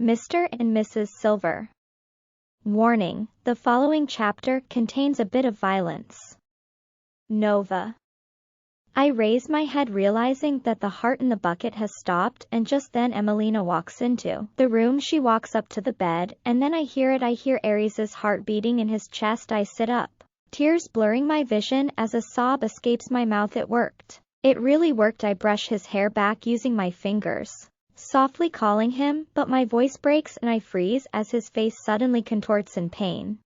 Mr. and Mrs. Silver. Warning: the following chapter contains a bit of violence. Nova. I raise my head, realizing that the heart in the bucket has stopped, and just then Emelina walks into the room. She walks up to the bed, and then I hear Aries' heart beating in his chest. I sit up, tears blurring my vision as a sob escapes my mouth. It worked. It really worked. I brush his hair back using my fingers, softly calling him, but my voice breaks and I freeze as his face suddenly contorts in pain.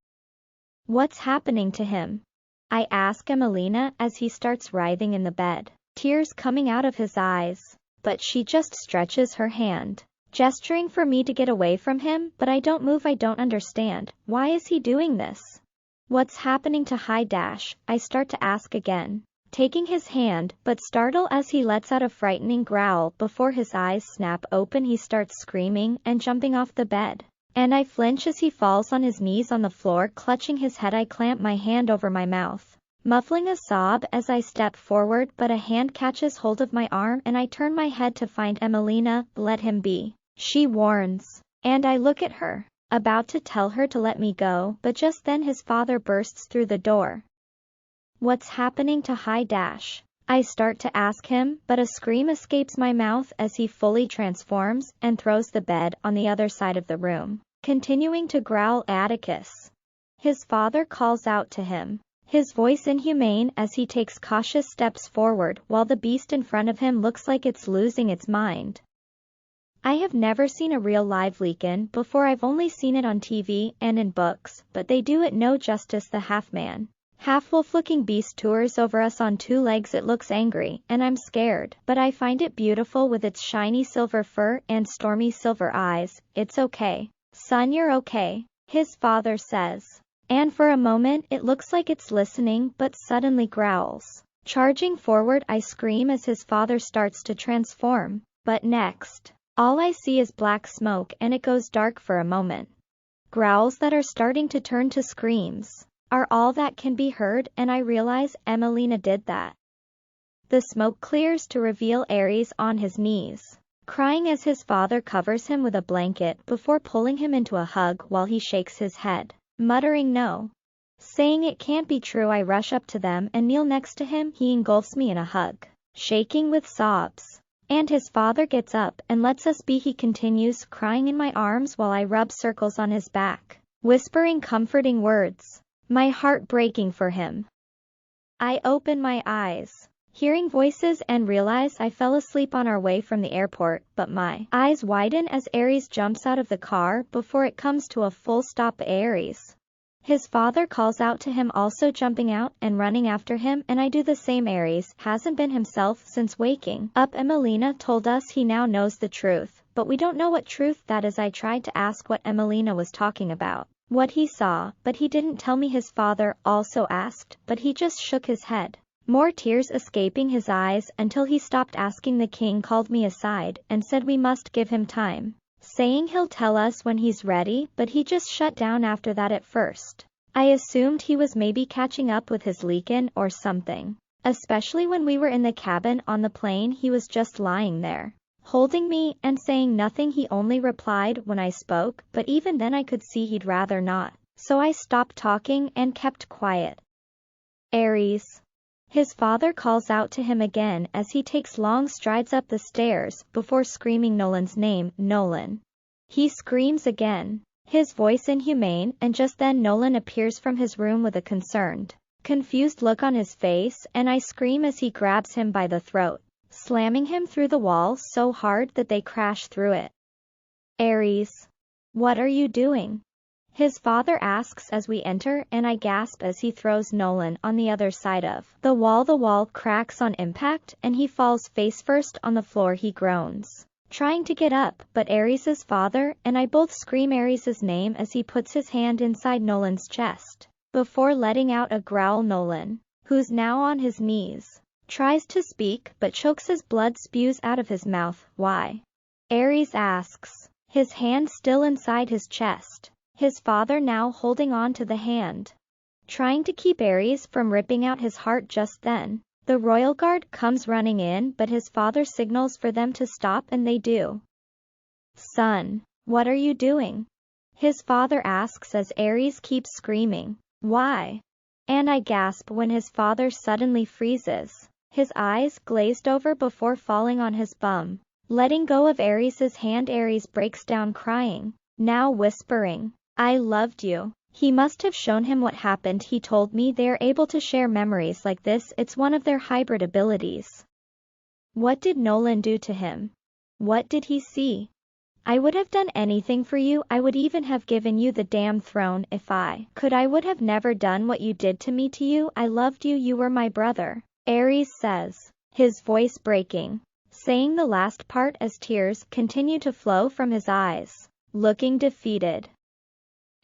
What's happening to him? I ask Emelina as he starts writhing in the bed, tears coming out of his eyes, but she just stretches her hand, gesturing for me to get away from him, but I don't move. I don't understand. Why is he doing this? What's happening to High Dash? I start to ask again, taking his hand, but startle as he lets out a frightening growl. Before his eyes snap open, he starts screaming and jumping off the bed, and I flinch as he falls on his knees on the floor, clutching his head. I clamp my hand over my mouth, muffling a sob as I step forward, but a hand catches hold of my arm and I turn my head to find Emelina. Let him be, she warns, and I look at her, about to tell her to let me go, but just then his father bursts through the door. What's happening to High Dash? I start to ask him, but a scream escapes my mouth as he fully transforms and throws the bed on the other side of the room, continuing to growl. Atticus. His father calls out to him, his voice inhumane as he takes cautious steps forward while the beast in front of him looks like it's losing its mind. I have never seen a real live Lycan before. I've only seen it on TV and in books, but they do it no justice. The half-man, half-wolf-looking beast tours over us on two legs. It looks angry, and I'm scared, but I find it beautiful with its shiny silver fur and stormy silver eyes. It's okay, son, you're okay, his father says. And for a moment it looks like it's listening, but suddenly growls. Charging forward, I scream as his father starts to transform, but next, all I see is black smoke and it goes dark for a moment. Growls that are starting to turn to screams are all that can be heard, and I realize Emelina did that. The smoke clears to reveal Aries on his knees, crying as his father covers him with a blanket before pulling him into a hug while he shakes his head, muttering no, saying it can't be true. I rush up to them and kneel next to him. He engulfs me in a hug, shaking with sobs, and his father gets up and lets us be. He continues crying in my arms while I rub circles on his back, whispering comforting words, my heart breaking for him. I open my eyes, hearing voices, and realize I fell asleep on our way from the airport, but my eyes widen as Aries jumps out of the car before it comes to a full stop. Aries. His father calls out to him, also jumping out and running after him, and I do the same. Aries hasn't been himself since waking up. Emelina told us he now knows the truth, but we don't know what truth that is. I tried to ask what Emelina was talking about, what he saw, but he didn't tell me. His father also asked, but he just shook his head, more tears escaping his eyes, until he stopped asking. The king called me aside and said we must give him time, saying he'll tell us when he's ready, but he just shut down after that. At first, I assumed he was maybe catching up with his Lycan or something, especially when we were in the cabin on the plane. He was just lying there, holding me and saying nothing. He only replied when I spoke, but even then I could see he'd rather not, so I stopped talking and kept quiet. Aries. His father calls out to him again as he takes long strides up the stairs before screaming Nolan's name. Nolan. He screams again, his voice inhumane, and just then Nolan appears from his room with a concerned, confused look on his face, and I scream as he grabs him by the throat, slamming him through the wall so hard that they crash through it. Aries. What are you doing? His father asks as we enter, and I gasp as he throws Nolan on the other side of the wall. The wall cracks on impact and he falls face first on the floor. He groans, trying to get up, but Aries' father and I both scream Aries' name as he puts his hand inside Nolan's chest before letting out a growl. Nolan, who's now on his knees, tries to speak but chokes as blood spews out of his mouth. Why? Aries asks, his hand still inside his chest, his father now holding on to the hand, trying to keep Aries from ripping out his heart. Just then, the royal guard comes running in, but his father signals for them to stop and they do. Son, What are you doing? His father asks as Ares keeps screaming, "Why?" And I gasp when his father suddenly freezes, his eyes glazed over before falling on his bum. Letting go of Ares's hand, Ares breaks down crying, now whispering, "I loved you." He must have shown him what happened. He told me they are able to share memories like this. It's one of their hybrid abilities. What did Nolan do to him? What did he see? I would have done anything for you. I would even have given you the damn throne if I could. I would have never done what you did to me to you. I loved you. You were my brother. Ares says, his voice breaking, saying the last part as tears continue to flow from his eyes, looking defeated.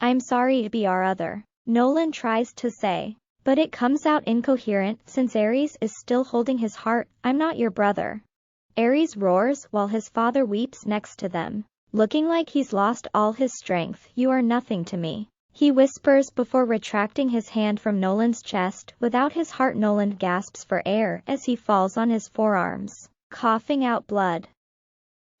I'm sorry to be our other, Nolan tries to say, but it comes out incoherent since Ares is still holding his heart. I'm not your brother. Ares roars while his father weeps next to them, looking like he's lost all his strength. You are nothing to me, he whispers before retracting his hand from Nolan's chest. Without his heart, Nolan gasps for air as he falls on his forearms, coughing out blood.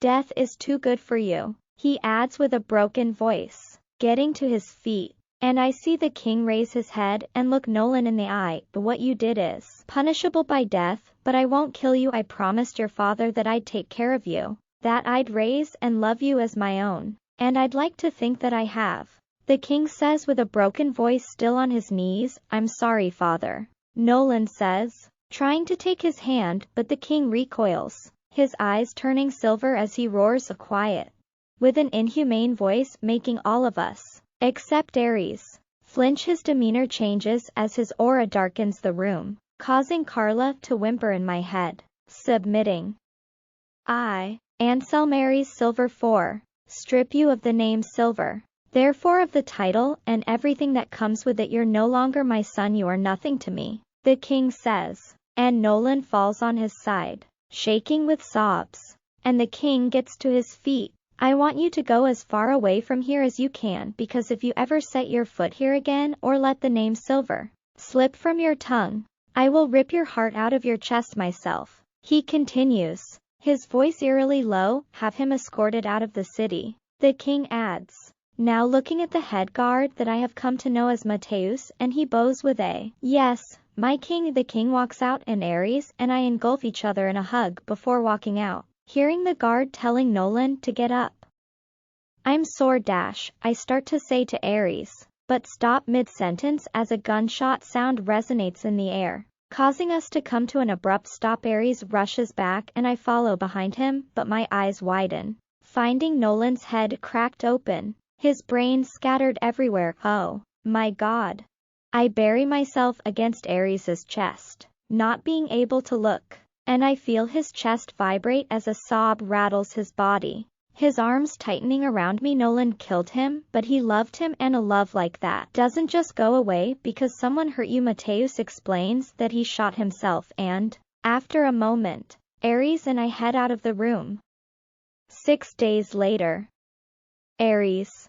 Death is too good for you, he adds with a broken voice, getting to his feet. And I see the king raise his head and look Nolan in the eye. But what you did is punishable by death, but I won't kill you. I promised your father that I'd take care of you, that I'd raise and love you as my own, and I'd like to think that I have. The king says with a broken voice, still on his knees. I'm sorry, father, Nolan says, trying to take his hand, but the king recoils, his eyes turning silver as he roars a quiet, with an inhumane voice, making all of us, except Ares, flinch. His demeanor changes as his aura darkens the room, causing Carla to whimper in my head, submitting. I, Anselm Ares Silver 4, strip you of the name Silver, therefore of the title and everything that comes with it. You're no longer my son. You are nothing to me, the king says, and Nolan falls on his side, shaking with sobs, and the king gets to his feet. I want you to go as far away from here as you can, because if you ever set your foot here again or let the name Silver slip from your tongue, I will rip your heart out of your chest myself, he continues, his voice eerily low. Have him escorted out of the city, the king adds, now looking at the head guard that I have come to know as Mateus, and he bows with a yes, my king. The king walks out and Ares and I engulf each other in a hug before walking out, hearing the guard telling Nolan to get up. I'm sore. I start to say to Ares, but stop mid-sentence as a gunshot sound resonates in the air, causing us to come to an abrupt stop. Ares rushes back and I follow behind him, but my eyes widen, finding Nolan's head cracked open, his brain scattered everywhere. Oh my God. I bury myself against Ares's chest, not being able to look, and I feel his chest vibrate as a sob rattles his body, his arms tightening around me. Nolan killed him, but he loved him, and a love like that doesn't just go away because someone hurt you. Mateus explains that he shot himself, and, after a moment, Ares and I head out of the room. 6 days later. Ares.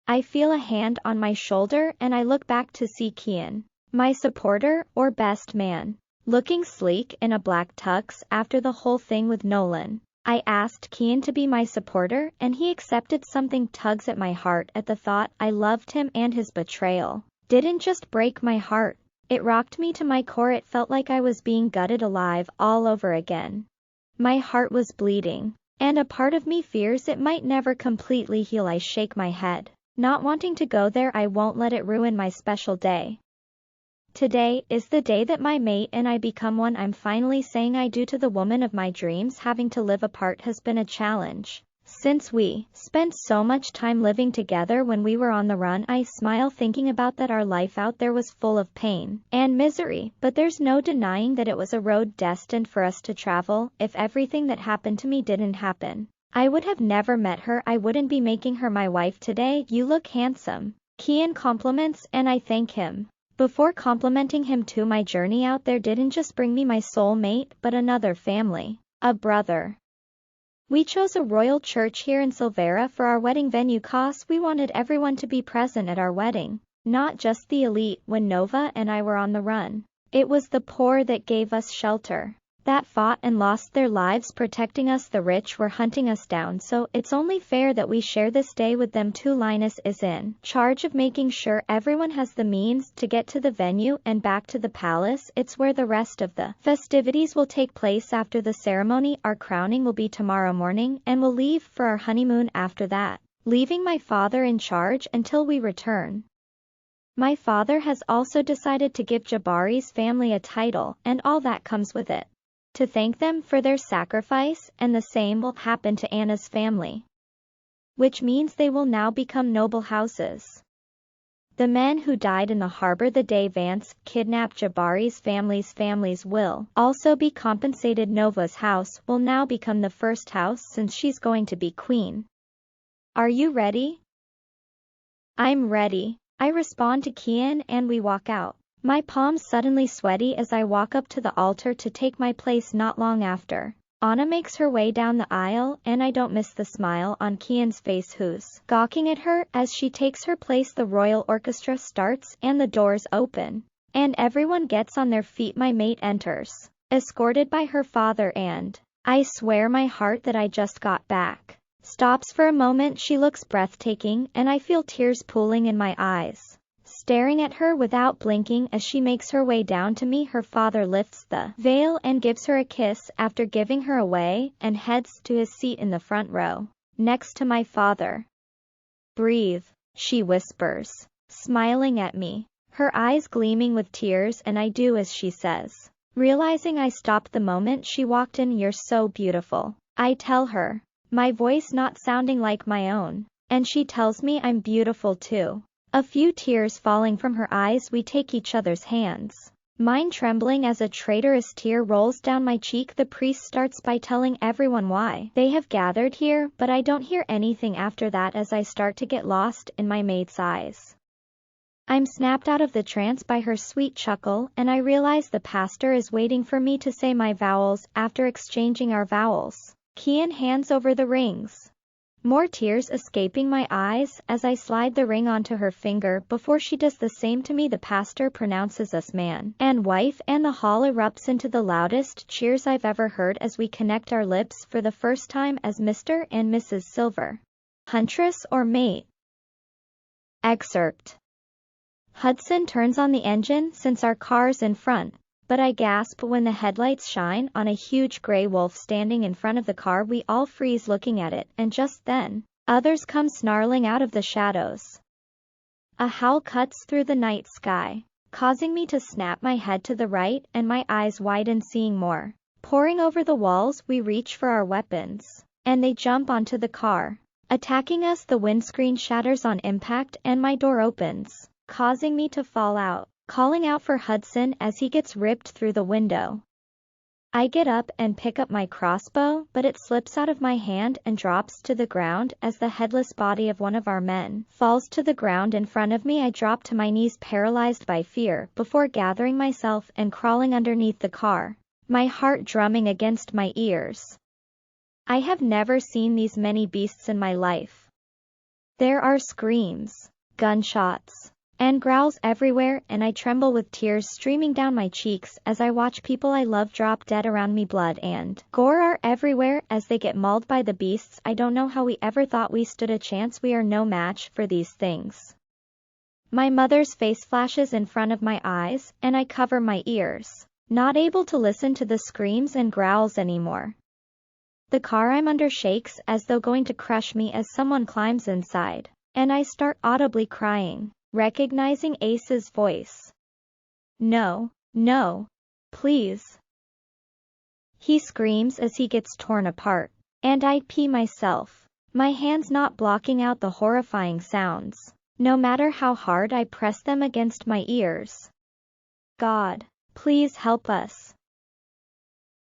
I feel a hand on my shoulder and I look back to see Kian, my supporter or best man, looking sleek in a black tux after the whole thing with Nolan. I asked Kian to be my supporter and he accepted. Something tugs at my heart at the thought. I loved him, and his betrayal didn't just break my heart, it rocked me to my core. It felt like I was being gutted alive all over again. My heart was bleeding, and a part of me fears it might never completely heal. I shake my head, not wanting to go there. I won't let it ruin my special day. Today is the day that my mate and I become one. I'm finally saying I do to the woman of my dreams. Having to live apart has been a challenge, since we spent so much time living together when we were on the run. I smile thinking about that. Our life out there was full of pain and misery, but there's no denying that it was a road destined for us to travel. If everything that happened to me didn't happen, I would have never met her. I wouldn't be making her my wife today. You look handsome, Kian compliments, and I thank him. Before complimenting him too, my journey out there didn't just bring me my soul mate, but another family, a brother. We chose a royal church here in Silvera for our wedding venue cause we wanted everyone to be present at our wedding, not just the elite. When Nova and I were on the run, it was the poor that gave us shelter. that fought and lost their lives protecting us. The rich were hunting us down, so it's only fair that we share this day with them too. Linus is in charge of making sure everyone has the means to get to the venue and back to the palace. It's where the rest of the festivities will take place after the ceremony. Our crowning will be tomorrow morning, and we'll leave for our honeymoon after that, leaving my father in charge until we return. My father has also decided to give Jabari's family a title and all that comes with it, to thank them for their sacrifice, and the same will happen to Anna's family, which means they will now become noble houses. The men who died in the harbor the day Vance kidnapped Jabari's families will also be compensated. Nova's house will now become the first house since she's going to be queen. Are you ready? I'm ready, I respond to Kian, and we walk out. My palms suddenly sweaty as I walk up to the altar to take my place. Not long after, Anna makes her way down the aisle, and I don't miss the smile on Kian's face, who's gawking at her as she takes her place. The royal orchestra starts and the doors open, and everyone gets on their feet. My mate enters, escorted by her father, and I swear my heart that I just got back stops for a moment. She looks breathtaking, and I feel tears pooling in my eyes, staring at her without blinking as she makes her way down to me. Her father lifts the veil and gives her a kiss after giving her away, and heads to his seat in the front row, next to my father. Breathe, she whispers, smiling at me, her eyes gleaming with tears, and I do as she says, realizing I stopped the moment she walked in. You're so beautiful, I tell her, my voice not sounding like my own, and she tells me I'm beautiful too. A few tears falling from her eyes, we take each other's hands, mine trembling as a traitorous tear rolls down my cheek. The priest starts by telling everyone why they have gathered here, but I don't hear anything after that as I start to get lost in my mate's eyes. I'm snapped out of the trance by her sweet chuckle, and I realize the pastor is waiting for me to say my vows. After exchanging our vows, Kian hands over the rings, more tears escaping my eyes as I slide the ring onto her finger. Before she does the same to me, the pastor pronounces us man and wife, and the hall erupts into the loudest cheers I've ever heard as we connect our lips for the first time as Mr. and Mrs. Silver, huntress or mate. Excerpt. Hudson turns on the engine since our car's in front, but I gasp when the headlights shine on a huge gray wolf standing in front of the car. We all freeze looking at it, and just then, others come snarling out of the shadows. A howl cuts through the night sky, causing me to snap my head to the right, and my eyes widen, seeing more pouring over the walls. We reach for our weapons, and they jump onto the car, attacking us. The windscreen shatters on impact, and my door opens, causing me to fall out, calling out for Hudson as he gets ripped through the window. I get up and pick up my crossbow, but it slips out of my hand and drops to the ground as the headless body of one of our men falls to the ground in front of me. I drop to my knees, paralyzed by fear, before gathering myself and crawling underneath the car, my heart drumming against my ears. I have never seen these many beasts in my life. There are screams, gunshots, and growls everywhere, and I tremble with tears streaming down my cheeks as I watch people I love drop dead around me. Blood and gore are everywhere as they get mauled by the beasts. I don't know how we ever thought we stood a chance. We are no match for these things. My mother's face flashes in front of my eyes, and I cover my ears, not able to listen to the screams and growls anymore. The car I'm under shakes as though going to crush me as someone climbs inside, and I start audibly crying, recognizing Ace's voice. No, no, please, he screams as he gets torn apart, and I pee myself, my hands not blocking out the horrifying sounds, no matter how hard I press them against my ears. God, please help us.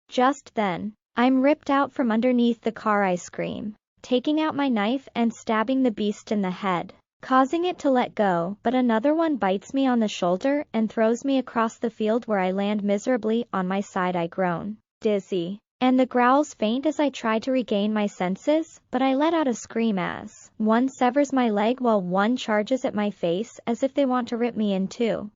Just then, I'm ripped out from underneath the car. I scream, taking out my knife and stabbing the beast in the head, causing it to let go, but another one bites me on the shoulder and throws me across the field, where I land miserably on my side. I groan, dizzy, and the growls faint as I try to regain my senses, but I let out a scream as one severs my leg while one charges at my face as if they want to rip me in two.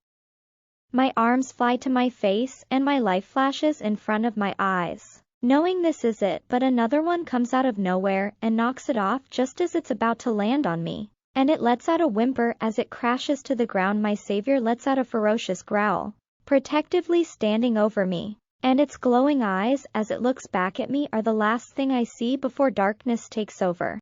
My arms fly to my face and my life flashes in front of my eyes, knowing this is it, but another one comes out of nowhere and knocks it off just as it's about to land on me, and it lets out a whimper as it crashes to the ground. My savior lets out a ferocious growl, protectively standing over me, and its glowing eyes as it looks back at me are the last thing I see before darkness takes over.